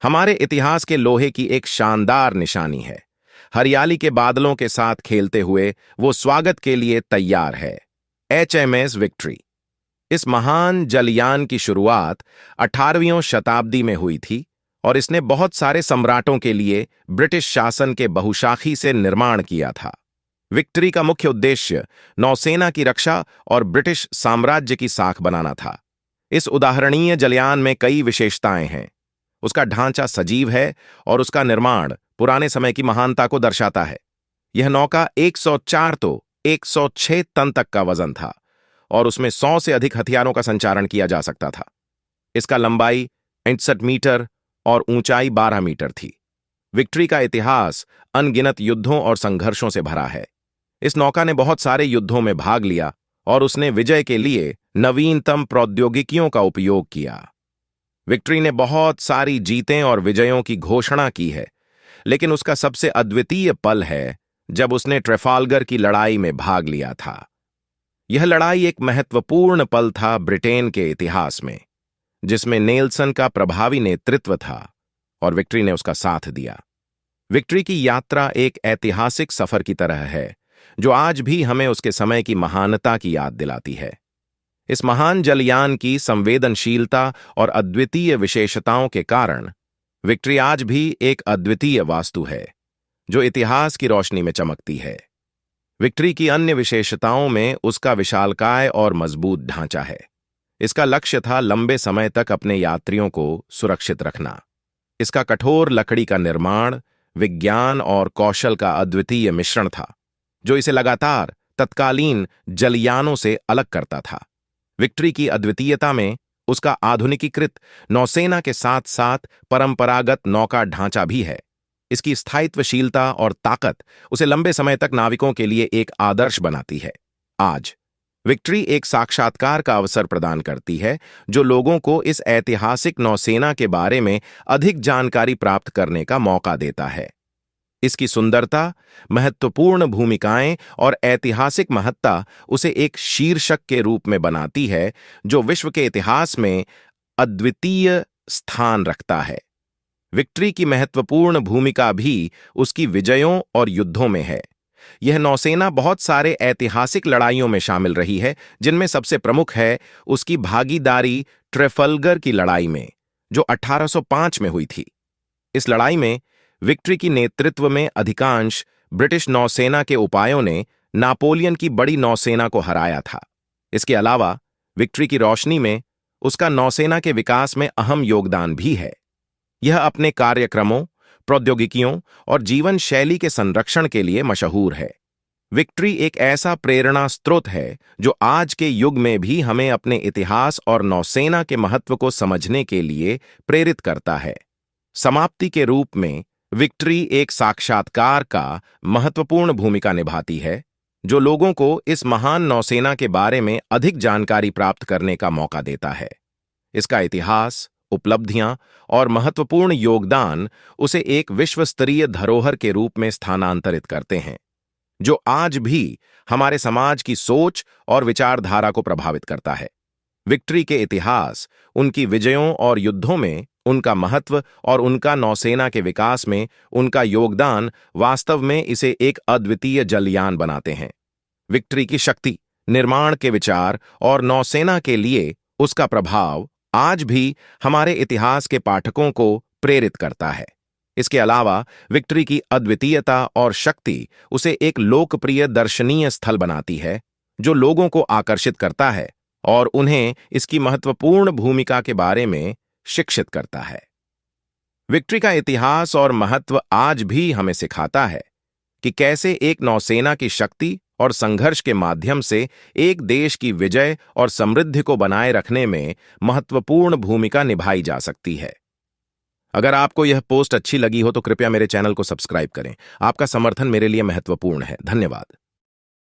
हमारे इतिहास के लोहे की एक शानदार निशानी है। हरियाली के बादलों के साथ खेलते हुए वो स्वागत के लिए तैयार है। HMS victory. इस महान जलयान की शुरुआत 18वीं शताब्दी में हुई थी और इसने बहुत सारे सम्राटों के लिए ब्रिटिश शासन के बहुशाखी से निर्माण किया था। विक्ट्री का मुख्य उद्देश्य नौसेना की रक्षा और ब्रिटिश साम्राज्य की साख बनाना था। इस उदाहरणीय जलयान में कई विशेषताएं हैं। उसका ढांचा सजीव है और उसका निर्माण पुराने समय की महानता को दर्शाता है। यह नौका 104 तो 106 टन तक का वजन था और उसमें 100 से अधिक हथियारों का संचारण किया जा सकता था। इसका लंबाई 68 मीटर और ऊंचाई 12 मीटर थी। विक्ट्री का इतिहास अनगिनत युद्धों और संघर्षों से भरा है। इस नौका ने बहुत सारे युद्धों में भाग लिया और उसने विजय के लिए नवीनतम प्रौद्योगिकियों का उपयोग किया। विक्ट्री ने बहुत सारी जीतें और विजयों की घोषणा की है, लेकिन उसका सबसे अद्वितीय पल है जब उसने ट्रेफाल्गर की लड़ाई में भाग लिया था। यह लड़ाई एक महत्वपूर्ण पल था ब्रिटेन के इतिहास में, जिसमें नेल्सन का प्रभावी नेतृत्व था और विक्ट्री ने उसका साथ दिया। विक्ट्री की यात्रा एक ऐतिहासिक सफर की तरह है, जो आज भी हमें उसके समय की महानता की याद दिलाती है। इस महान जलयान की संवेदनशीलता और अद्वितीय विशेषताओं के कारण विक्ट्री आज भी एक अद्वितीय वास्तु है, जो इतिहास की रोशनी में चमकती है। विक्ट्री की अन्य विशेषताओं में उसका विशालकाय और मजबूत ढांचा है। इसका लक्ष्य था लंबे समय तक अपने यात्रियों को सुरक्षित रखना। इसका कठोर लकड़ी का निर्माण विज्ञान और कौशल का अद्वितीय मिश्रण था, जो इसे लगातार तत्कालीन जलयानों से अलग करता था। विक्ट्री की अद्वितीयता में उसका आधुनिकीकृत नौसेना के साथ साथ परंपरागत नौका ढांचा भी है। इसकी स्थायित्वशीलता और ताकत उसे लंबे समय तक नाविकों के लिए एक आदर्श बनाती है। आज विक्ट्री एक साक्षात्कार का अवसर प्रदान करती है, जो लोगों को इस ऐतिहासिक नौसेना के बारे में अधिक जानकारी प्राप्त करने का मौका देता है। इसकी सुंदरता, महत्वपूर्ण भूमिकाएं और ऐतिहासिक महत्ता उसे एक शीर्षक के रूप में बनाती है, जो विश्व के इतिहास में अद्वितीय स्थान रखता है। विक्ट्री की महत्वपूर्ण भूमिका भी उसकी विजयों और युद्धों में है। यह नौसेना बहुत सारे ऐतिहासिक लड़ाइयों में शामिल रही है, जिनमें सबसे प्रमुख है उसकी भागीदारी ट्रेफल्गर की लड़ाई में, जो 1805 में हुई थी। इस लड़ाई में विक्ट्री की नेतृत्व में अधिकांश ब्रिटिश नौसेना के उपायों ने नापोलियन की बड़ी नौसेना को हराया था। इसके अलावा विक्ट्री की रोशनी में उसका नौसेना के विकास में अहम योगदान भी है। यह अपने कार्यक्रमों, प्रौद्योगिकियों और जीवन शैली के संरक्षण के लिए मशहूर है। विक्ट्री एक ऐसा प्रेरणा स्रोत है, जो आज के युग में भी हमें अपने इतिहास और नौसेना के महत्व को समझने के लिए प्रेरित करता है। समाप्ति के रूप में विक्ट्री एक साक्षात्कार का महत्वपूर्ण भूमिका निभाती है, जो लोगों को इस महान नौसेना के बारे में अधिक जानकारी प्राप्त करने का मौका देता है। इसका इतिहास, उपलब्धियां और महत्वपूर्ण योगदान उसे एक विश्वस्तरीय धरोहर के रूप में स्थानांतरित करते हैं, जो आज भी हमारे समाज की सोच और विचारधारा को प्रभावित करता है। विक्ट्री के इतिहास, उनकी विजयों और युद्धों में उनका महत्व और उनका नौसेना के विकास में उनका योगदान वास्तव में इसे एक अद्वितीय जलयान बनाते हैं। विक्ट्री की शक्ति, निर्माण के विचार और नौसेना के लिए उसका प्रभाव आज भी हमारे इतिहास के पाठकों को प्रेरित करता है। इसके अलावा विक्ट्री की अद्वितीयता और शक्ति उसे एक लोकप्रिय दर्शनीय स्थल बनाती है, जो लोगों को आकर्षित करता है और उन्हें इसकी महत्वपूर्ण भूमिका के बारे में शिक्षित करता है। विक्ट्री का इतिहास और महत्व आज भी हमें सिखाता है कि कैसे एक नौसेना की शक्ति और संघर्ष के माध्यम से एक देश की विजय और समृद्धि को बनाए रखने में महत्वपूर्ण भूमिका निभाई जा सकती है। अगर आपको यह पोस्ट अच्छी लगी हो तो कृपया मेरे चैनल को सब्सक्राइब करें। आपका समर्थन मेरे लिए महत्वपूर्ण है। धन्यवाद।